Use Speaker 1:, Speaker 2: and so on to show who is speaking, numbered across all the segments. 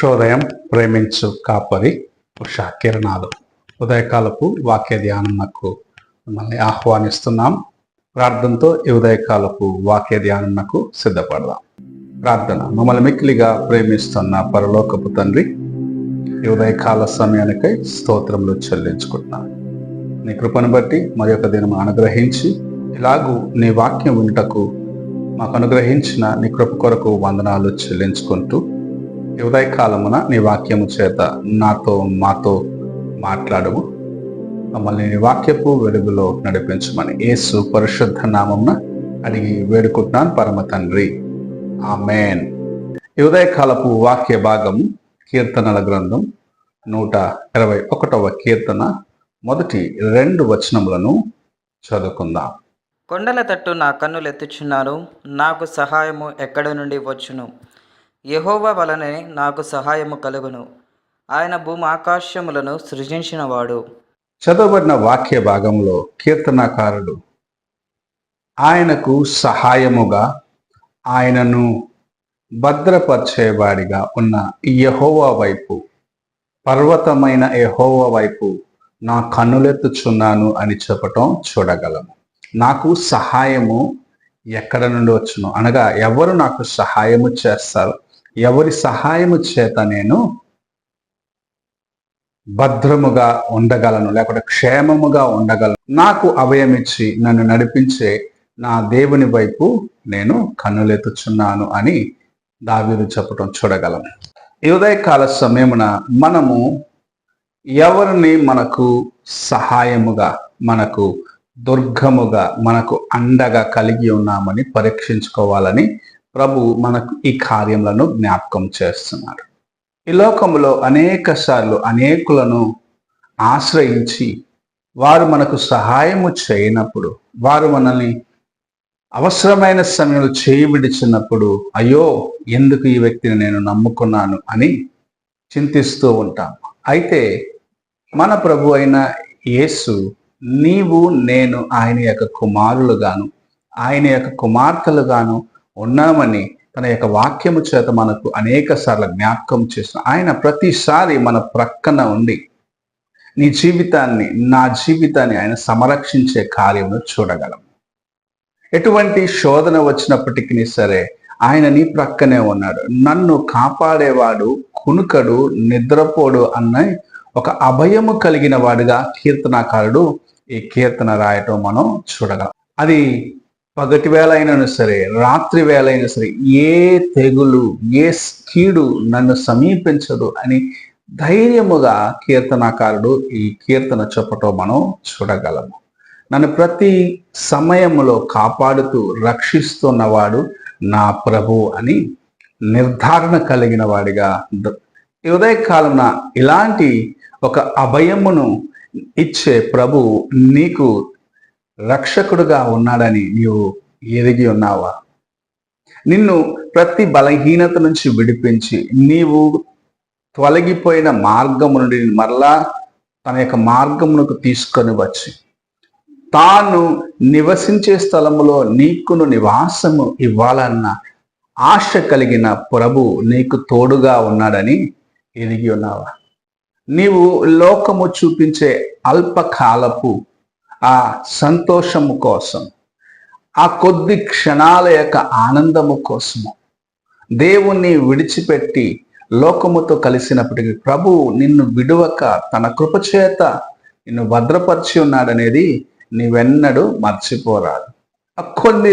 Speaker 1: ఉషోదయం ప్రేమించు కాపరి ఉషా కిరణాలు ఉదయకాలపు వాక్య ధ్యానంకు మిమ్మల్ని ఆహ్వానిస్తున్నాం. ప్రార్థనతో ఈ ఉదయకాలపు వాక్య ధ్యానంకు సిద్ధపడదాం. ప్రార్థన. మమ్మల్ని మిక్కిలిగా ప్రేమిస్తున్న పరలోకపు తండ్రి, ఈ ఉదయకాల సమయానికై స్తోత్రములు చెల్లించుకుంటున్నాను. నీ కృపను బట్టి మరి యొక్క దినం అనుగ్రహించి ఇలాగూ నీ వాక్యం వినుటకు మాకు అనుగ్రహించిన నీ కృప కొరకు వందనాలు చెల్లించుకుంటూ ఈ ఉదయకాలమున నీ వాక్యము చేత మాతో మాట్లాడము. మమ్మల్ని నీ వాక్యపు వెలుగులో నడిపించమని యేసు పరిశుద్ధ నామమున అడిగి వేడుకుంటున్నాను పరమ తండ్రి, ఆమేన్. ఈ ఉదయకాలపు వాక్య భాగము కీర్తనల గ్రంథం 121వ కీర్తన మొదటి 2 వచనములను చదువుకుందాం.
Speaker 2: కొండల తట్టు నా కన్నులెత్తుచున్నాను, నాకు సహాయము ఎక్కడి నుండి వచ్చును? యెహోవా వలనే నాకు సహాయము కలుగును. ఆయన భూమి ఆకాశములను సృజించినవాడు.
Speaker 1: చదవబడిన వాక్య భాగంలో కీర్తనాకారుడు ఆయనకు సహాయముగా, ఆయనను భద్రపరిచేవాడిగా ఉన్న యెహోవా వైపు, పర్వతమైన యెహోవా వైపు నా కన్నులెత్తుచున్నాను అని చెప్పటం చూడగలము. నాకు సహాయము ఎక్కడ నుండి వచ్చును అనగా, ఎవరు నాకు సహాయము చేస్తారు, ఎవరి సహాయము చేత నేను భద్రముగా ఉండగలను, లేకపోతే క్షేమముగా ఉండగలను, నాకు అభయమిచ్చి నన్ను నడిపించే నా దేవుని వైపు నేను కన్నులెత్తుచున్నాను అని దావీదు చెప్పటం చూడగలము. ఈ ఉదయకాల సమయమున మనము ఎవరిని మనకు సహాయముగా, మనకు దుర్గముగా, మనకు అండగా కలిగి ఉన్నామని పరీక్షించుకోవాలని ప్రభు మనకు ఈ కార్యములను జ్ఞాపకం చేస్తున్నారు. ఈ లోకములో అనేక సార్లు అనేకులను ఆశ్రయించి వారు మనకు సహాయము చేయనప్పుడు, వారు మనల్ని అవసరమైన సమయంలో చేయి విడిచినప్పుడు, అయ్యో ఎందుకు ఈ వ్యక్తిని నేను నమ్ముకున్నాను అని చింతిస్తూ ఉంటాం. అయితే మన ప్రభు అయిన యేసు, నీవు నేను ఆయన యొక్క కుమారులుగాను, ఆయన యొక్క కుమార్తెలుగాను ఉన్నామని తన యొక్క వాక్యము చేత మనకు అనేక సార్లు జ్ఞాపకం చేసిన ఆయన ప్రతిసారి మన ప్రక్కన ఉండి నీ జీవితాన్ని, నా జీవితాన్ని ఆయన సంరక్షించే కార్యము చూడగలం. ఎటువంటి శోధన వచ్చినప్పటికీ సరే ఆయన నీ ప్రక్కనే ఉన్నాడు. నన్ను కాపాడేవాడు కునుకడు, నిద్రపోడు అన్న ఒక అభయము కలిగిన వాడిగా కీర్తనాకారుడు ఈ కీర్తన రాయటం మనం చూడగలం. అది పగటి వేళ అయినా సరే, రాత్రి వేళ అయినా సరే, ఏ తెగులు, ఏ కీడు నన్ను సమీపించదు అని ధైర్యముగా కీర్తనాకారుడు ఈ కీర్తన చెప్పటం మనం చూడగలము. నన్ను ప్రతి సమయములో కాపాడుతూ రక్షిస్తున్నవాడు నా ప్రభు అని నిర్ధారణ కలిగిన వాడిగా ఈ ఉదయకాలమున ఇలాంటి ఒక అభయమును ఇచ్చే ప్రభు నీకు రక్షకుడుగా ఉన్నాడని నీవు ఎరిగి ఉన్నావా? నిన్ను ప్రతి బలహీనత నుంచి విడిపించి నీవు తొలగిపోయిన మార్గము నుండి మరలా తన యొక్క మార్గమునకు తీసుకొని వచ్చి తాను నివసించే స్థలములో నీకును నివాసము ఇవ్వాలన్న ఆశ కలిగిన ప్రభు నీకు తోడుగా ఉన్నాడని ఎరిగి ఉన్నావా? నీవు లోకము చూపించే అల్పకాలపు ఆ సంతోషము కోసం, ఆ కొద్ది క్షణాల యొక్క ఆనందము కోసము దేవుణ్ణి విడిచిపెట్టి లోకముతో కలిసినప్పటికీ ప్రభు నిన్ను విడువక తన కృపచేత నిన్ను భద్రపరిచి ఉన్నాడనేది నీవెన్నడూ మర్చిపోరాదు. ఆ కొద్ది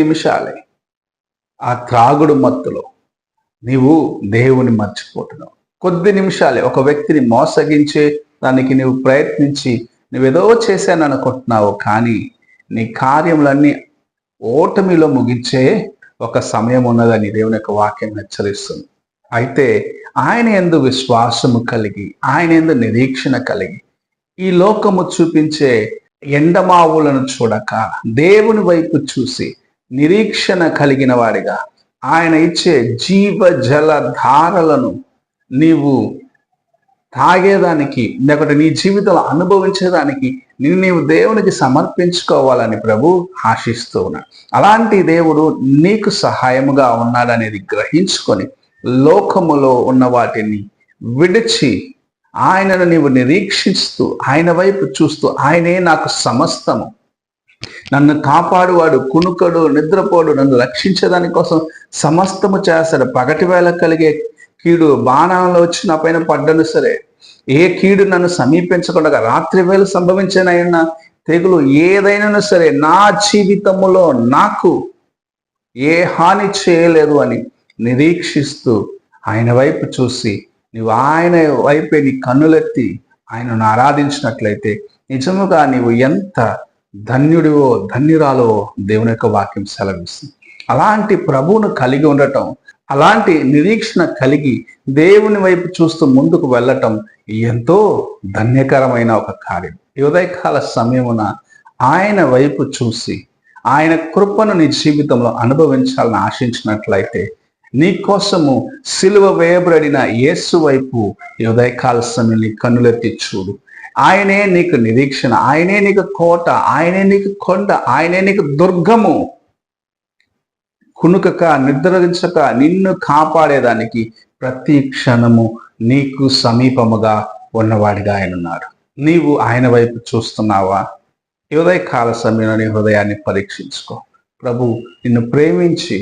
Speaker 1: నిమిషాలే ఆ త్రాగుడు మత్తులో నీవు దేవుని మర్చిపోతున్నావు. కొద్ది నిమిషాలే ఒక వ్యక్తిని మోసగించే దానికి నువ్వు ప్రయత్నించి నువ్వేదో చేశాను అనుకుంటున్నావు, కానీ నీ కార్యములన్నీ ఓటమిలో ముగించే ఒక సమయం ఉన్నదని దేవుని యొక్క వాక్యం హెచ్చరిస్తుంది. అయితే ఆయన యందు విశ్వాసము కలిగి, ఆయన యందు నిరీక్షణ కలిగి, ఈ లోకము చూపించే ఎండమావులను చూడక దేవుని వైపు చూసి నిరీక్షణ కలిగిన వాడిగా ఆయన ఇచ్చే జీవ జల ధారలను నీవు తాగేదానికి, లేకపోతే నీ జీవితంలో అనుభవించేదానికి నీవు దేవునికి సమర్పించుకోవాలని ప్రభు ఆశిస్తూ ఉన్నాడు. అలాంటి దేవుడు నీకు సహాయముగా ఉన్నాడనేది గ్రహించుకొని లోకములో ఉన్న వాటిని విడిచి ఆయనను నీవు నిరీక్షిస్తూ ఆయన వైపు చూస్తూ ఆయనే నాకు సమస్తము, నన్ను కాపాడువాడు, కునుకడు, నిద్రపోడు, నన్ను రక్షించేదాని కోసం సమస్తము చేస్తాడు. పగటి వేళ కలిగే కీడు బాణంలో వచ్చి నా పైన పడ్డను సరే, ఏ కీడు నన్ను సమీపించకుండా రాత్రి వేళ సంభవించిన తెగులు ఏదైనా సరే నా జీవితములో నాకు ఏ హాని చేయలేదు అని నిరీక్షిస్తూ ఆయన వైపు చూసి నీవు ఆయన వైపే నీ కన్నులెత్తి ఆయనను ఆరాధించినట్లయితే నిజముగా నీవు ఎంత ధన్యుడివో ధన్యురాలో దేవుని యొక్క వాక్యం సెలవిస్తుంది. అలాంటి ప్రభువును కలిగి ఉండటం, అలాంటి నిరీక్షణ కలిగి దేవుని వైపు చూస్తూ ముందుకు వెళ్ళటం ఎంతో ధన్యకరమైన ఒక కార్యం. ఈ ఉదయకాల సమయమున ఆయన వైపు చూసి ఆయన కృపను నీ జీవితంలో అనుభవించాలని ఆశించినట్లయితే నీ కోసము సిలువ వేయబడిన యేసు వైపు ఈ ఉదయకాల సమయం నీ కన్నులెత్తి చూడు. ఆయనే నీకు నిరీక్షణ, ఆయనే నీకు కోట, ఆయనే నీకు కొండ, ఆయనే నీకు దుర్గము. కునుకక నిద్రించక నిన్ను కాపాడేదానికి ప్రతి క్షణము నీకు సమీపముగా ఉన్నవాడిగా ఆయన ఉన్నాడు. నీవు ఆయన వైపు చూస్తున్నావా? ఈ ఉదయకాల సమయంలో నీ హృదయాన్ని పరీక్షించుకో. ప్రభు నిన్ను ప్రేమించి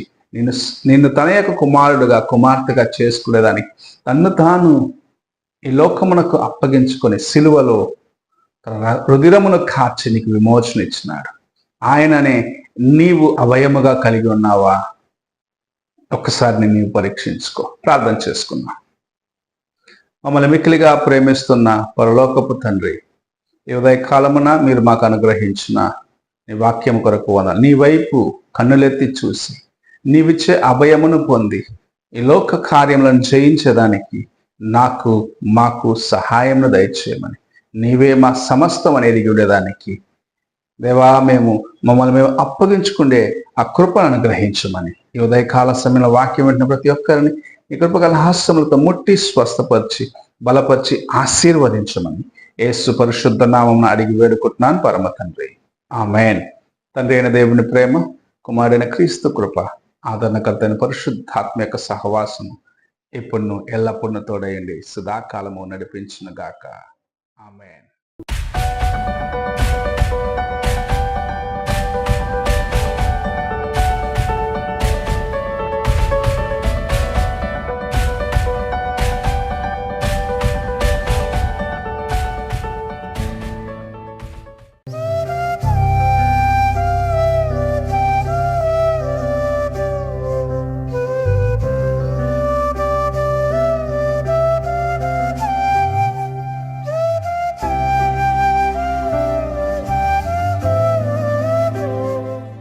Speaker 1: నిన్ను తన యొక్క కుమారుడుగా కుమార్తెగా చేసుకునేదానికి తన్ను తాను ఈ లోకమునకు అప్పగించుకొని సిలువలో తన రుధిరమును కార్చి నీకు విమోచన ఇచ్చినాడు. ఆయననే నీవు అవయముగా కలిగి ఉన్నావా? ఒక్కసారి నీవు పరీక్షించుకో. ప్రార్థన చేసుకున్నా. మమ్మల్ని మిక్కిలిగా ప్రేమిస్తున్న పరలోకపు తండ్రి, ఈ ఉదయకాలమున మీరు మాకు అనుగ్రహించిన నీ వాక్యం కొరకు వందనాలు. నీ వైపు కన్నులెత్తి చూసి నీవిచ్చే అభయమును పొంది ఈ లోక కార్యములను జయించేదానికి మాకు సహాయమును దయచేయమని, నీవే మా సమస్తం అనేది ఉండేదానికి దేవా మమ్మల్ని మేము అప్పగించుకుండే ఆ కృపను అనుగ్రహించమని, ఈ ఉదయకాల సమయంలో వాక్యం వింటున్న ప్రతి ఒక్కరిని ఈ కృపగల హాస్యములతో ముట్టి స్వస్థపరిచి బలపరిచి ఆశీర్వదించమని యేసు పరిశుద్ధ నామమున అడిగి వేడుకుంటున్నాను పరమ తండ్రి. ఆమేన్. తండ్రి అయిన దేవుని ప్రేమ, కుమారుడైన క్రీస్తు కృప, ఆదరణకర్త అయిన పరిశుద్ధాత్మ యొక్క సహవాసము ఇప్పుడు ఎల్లప్పుడూ తోడయండి, సదాకాలము నడిపించును గాక. ఆమేన్.